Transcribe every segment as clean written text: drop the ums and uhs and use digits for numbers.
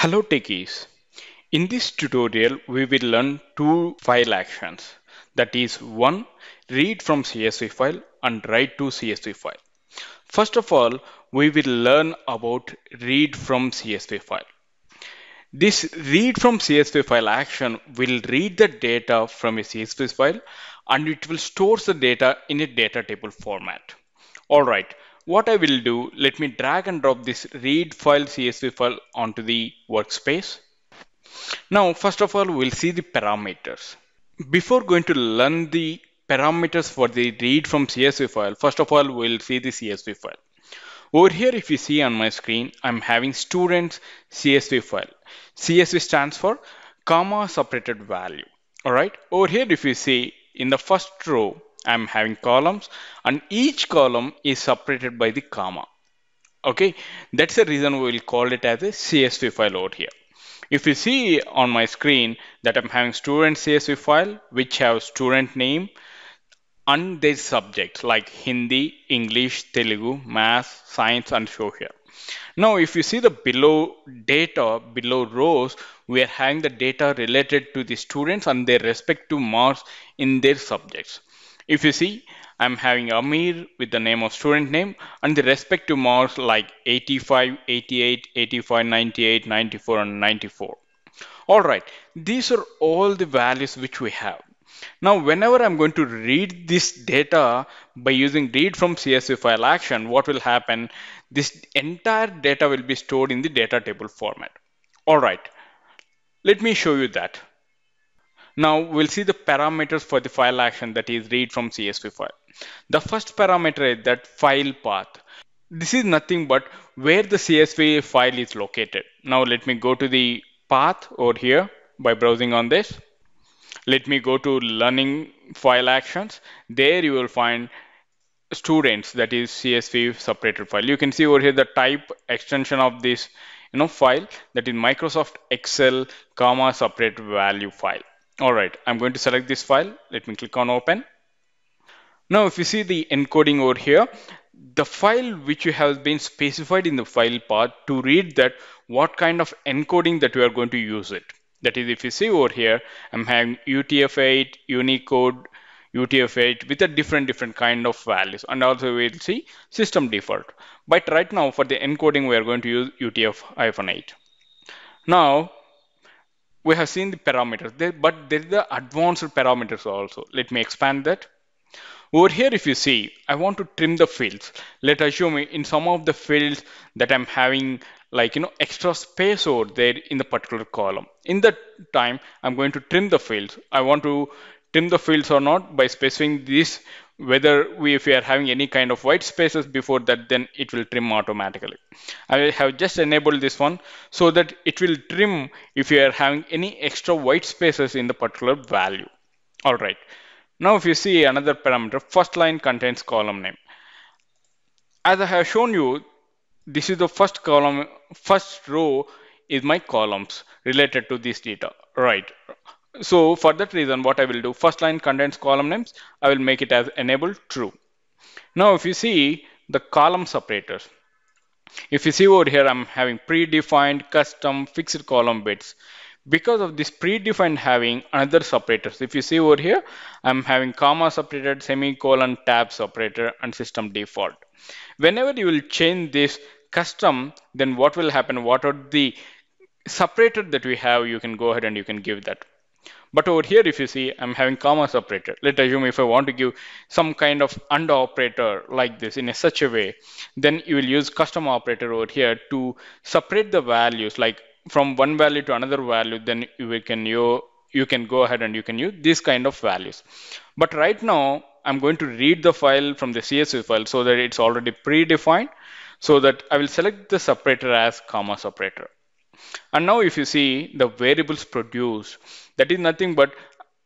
Hello techies. In this tutorial, we will learn two file actions. That is one, read from CSV file and write to CSV file. First of all, we will learn about read from CSV file. This read from CSV file action will read the data from a CSV file and it will store the data in a data table format. Alright, what I will do, let me drag and drop this read file CSV file onto the workspace. Now, first of all, we'll see the parameters. Before going to learn the parameters for the read from CSV file, first of all, we'll see the CSV file. Over here, if you see on my screen, I'm having students CSV file. CSV stands for comma separated value. All right. Over here, if you see in the first row, I'm having columns and each column is separated by the comma. Okay. That's the reason we'll call it as a CSV file over here. If you see on my screen that I'm having student CSV file, which have student name, and their subjects like Hindi, English, Telugu, Math, Science, and Social. Now, if you see the below data, below rows, we are having the data related to the students and their respective marks in their subjects. If you see, I'm having Amir with the name of student name and the respective marks like 85, 88, 85, 98, 94, and 94. All right, these are all the values which we have. Now, whenever I'm going to read this data by using read from CSV file action, what will happen? This entire data will be stored in the data table format. All right, let me show you that. Now we'll see the parameters for the file action, that is read from CSV file. The first parameter is that file path. This is nothing but where the CSV file is located. Now let me go to the path over here by browsing on this. Let me go to learning file actions. There you will find students, that is CSV separated file. You can see over here the type extension of this file, that is Microsoft Excel comma separate value file. All right, I'm going to select this file. Let me click on open. Now if you see the encoding over here, the file which you have been specified in the file path to read that what kind of encoding that we are going to use it. That is, if you see over here, I'm having UTF-8, Unicode, UTF-8 with a different kind of values, and also we'll see system default. But right now for the encoding we are going to use UTF-8. Now we have seen the parameters there, but there is the advanced parameters also. Let me expand that. Over here, if you see, I want to trim the fields. Let us assume in some of the fields that I'm having extra space over there in the particular column. In that time, I'm going to trim the fields. I want to trim the fields or not by specifying this, whether if we are having any kind of white spaces before that, then it will trim automatically. I have just enabled this one so that it will trim if you are having any extra white spaces in the particular value. All right. Now, if you see another parameter, first line contains column name. As I have shown you, this is the first column, first row is my columns related to this data, right? So for that reason, what I will do, first line contains column names, I will make it as enabled true. Now, if you see the column separators, if you see over here, I'm having predefined, custom, fixed column bits. Because of this predefined having another separators, if you see over here, I'm having comma separated, semicolon, tab separator, and system default. Whenever you will change this custom, then what will happen? What are the separator that we have? You can go ahead and you can give that. But over here, if you see, I'm having comma separator. Let's assume if I want to give some kind of AND operator like this in such a way, then you will use custom operator over here to separate the values, like from one value to another value. Then you can go ahead and you can use this kind of values. But right now, I'm going to read the file from the CSV file so that it's already predefined. So that I will select the separator as comma separator. And now if you see the variables produced, that is nothing but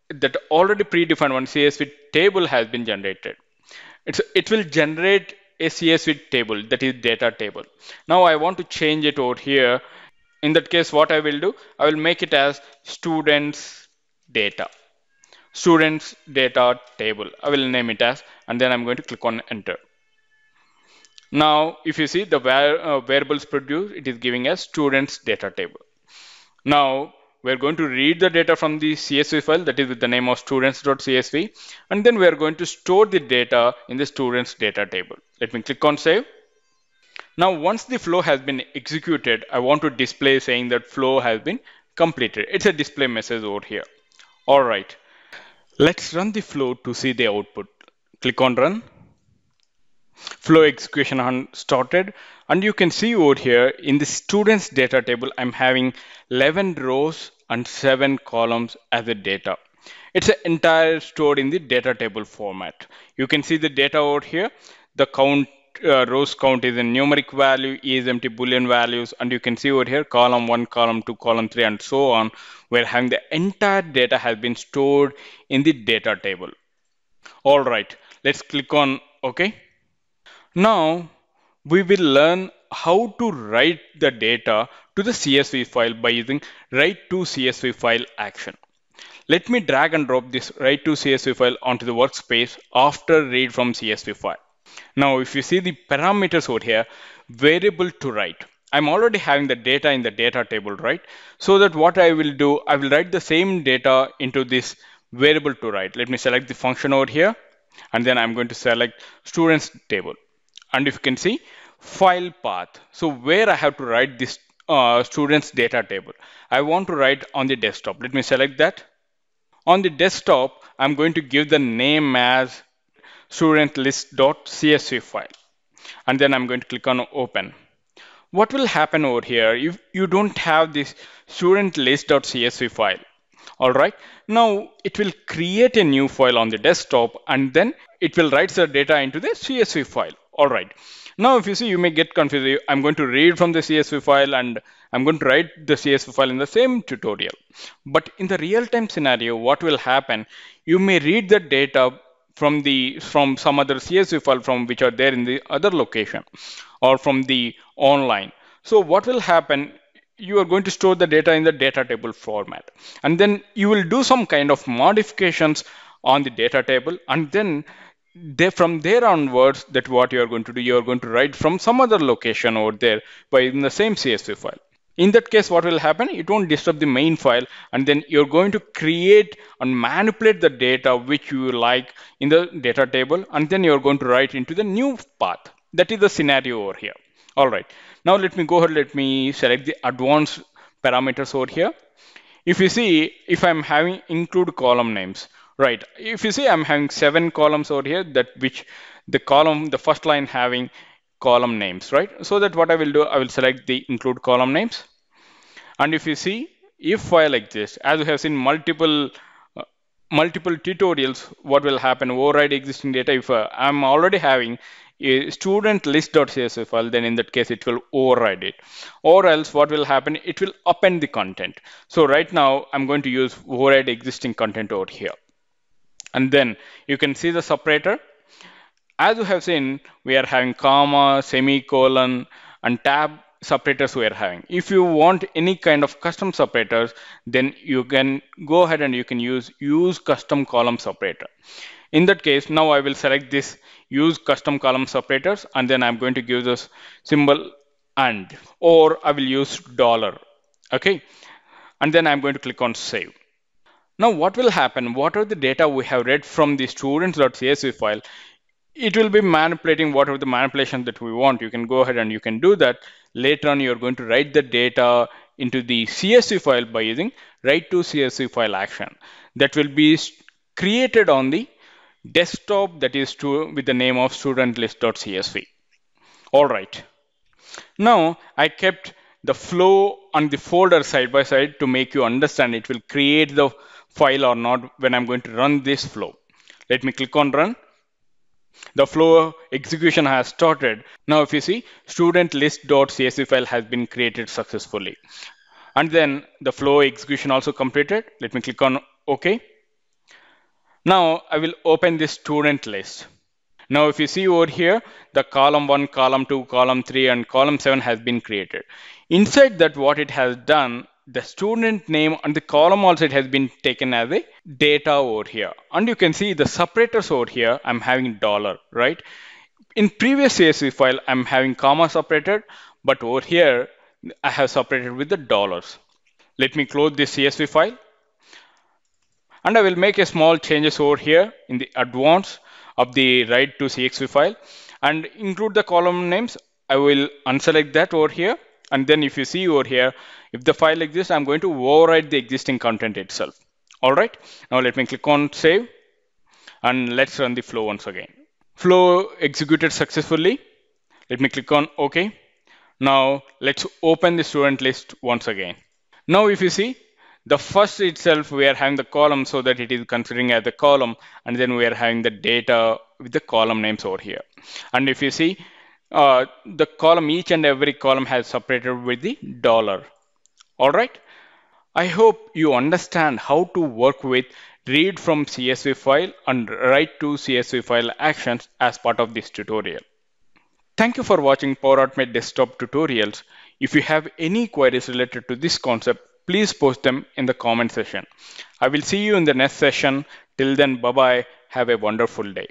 that already predefined one CSV table has been generated. It will generate a CSV table, that is data table. Now I want to change it over here. In that case, what I will do, I will make it as students data. Students data table. I will name it as, and then I'm going to click on enter. Now, if you see the variables produced, it is giving us students data table. Now we're going to read the data from the CSV file, that is with the name of students.csv, and then we are going to store the data in the students data table. Let me click on save. Now once the flow has been executed, I want to display saying that flow has been completed. It's a display message over here. All right, let's run the flow to see the output. Click on run. Flow execution started, and you can see over here in the students data table I'm having 11 rows and 7 columns as a data. It's an entire stored in the data table format. You can see the data over here. The count, rows count is a numeric value, is empty boolean values, and you can see over here column 1, column 2, column 3, and so on. We're having the entire data has been stored in the data table. All right, let's click on OK. Now we will learn how to write the data to the CSV file by using write to CSV file action. Let me drag and drop this write to CSV file onto the workspace after read from CSV file. Now if you see the parameters over here, variable to write. I'm already having the data in the data table, right? So that what I will do, I will write the same data into this variable to write. Let me select the function over here, and then I'm going to select students table. And if you can see file path, so where I have to write this students data table, I want to write on the desktop. Let me select that. On the desktop, I'm going to give the name as studentlist.csv file, and then I'm going to click on open. What will happen over here if you don't have this studentlist.csv file? All right, now it will create a new file on the desktop, and then it will write the data into the CSV file. All right, now if you see, you may get confused. I'm going to read from the CSV file and I'm going to write the CSV file in the same tutorial. But in the real-time scenario, what will happen, you may read the data from some other CSV file from which are there in the other location or from the online. So what will happen, you are going to store the data in the data table format, and then you will do some kind of modifications on the data table, and then from there onwards, that what you are going to do, you are going to write from some other location over there by in the same CSV file. In that case, what will happen, it won't disturb the main file, and then you're going to create and manipulate the data which you like in the data table, and then you're going to write into the new path. That is the scenario over here. All right, now let me go ahead, let me select the advanced parameters over here. If you see, if I'm having include column names, right, if you see I'm having 7 columns over here, that which the column, the first line having column names, right? So that what I will do, I will select the include column names. And if you see, if file exists, as we have seen multiple tutorials, what will happen, override existing data. If I'm already having a student list.csv file, then in that case it will override it, or else what will happen, it will append the content. So right now I'm going to use override existing content over here, and then you can see the separator. As you have seen, we are having comma, semicolon, and tab separators we are having. If you want any kind of custom separators, then you can go ahead and you can use custom column separator. In that case, now I will select this use custom column separators, and then I'm going to give this symbol and, or I will use dollar. Okay, and then I'm going to click on save. Now what will happen, whatever the data we have read from the students.csv file, it will be manipulating whatever the manipulation that we want. You can go ahead and you can do that. Later on, you're going to write the data into the CSV file by using write to CSV file action. That will be created on the desktop, that is with the name of studentlist.csv. All right. Now I kept the flow and the folder side by side to make you understand it will create the file or not when I'm going to run this flow. Let me click on run. The flow execution has started. Now if you see, student list.csv file has been created successfully. And then the flow execution also completed. Let me click on OK. Now I will open this student list. Now if you see over here, the column 1, column 2, column 3, and column 7 has been created. Inside that, what it has done, the student name and the column also, it has been taken as a data over here. And you can see the separators over here, I'm having dollar, right? In previous CSV file, I'm having comma separated, but over here, I have separated with the dollars. Let me close this CSV file, and I will make a small changes over here in the advanced of the write to CSV file and include the column names. I will unselect that over here, and then if you see over here, if the file exists, I'm going to overwrite the existing content itself. All right, now let me click on save, and let's run the flow once again. Flow executed successfully. Let me click on OK. Now let's open the student list once again. Now if you see, the first itself we are having the column so that it is considering as the column, and then we are having the data with the column names over here. And if you see, the column, each and every column has separated with the dollar. All right. I hope you understand how to work with read from CSV file and write to CSV file actions as part of this tutorial. Thank you for watching Power Automate desktop tutorials. If you have any queries related to this concept, please post them in the comment section. I will see you in the next session. Till then, bye bye. Have a wonderful day.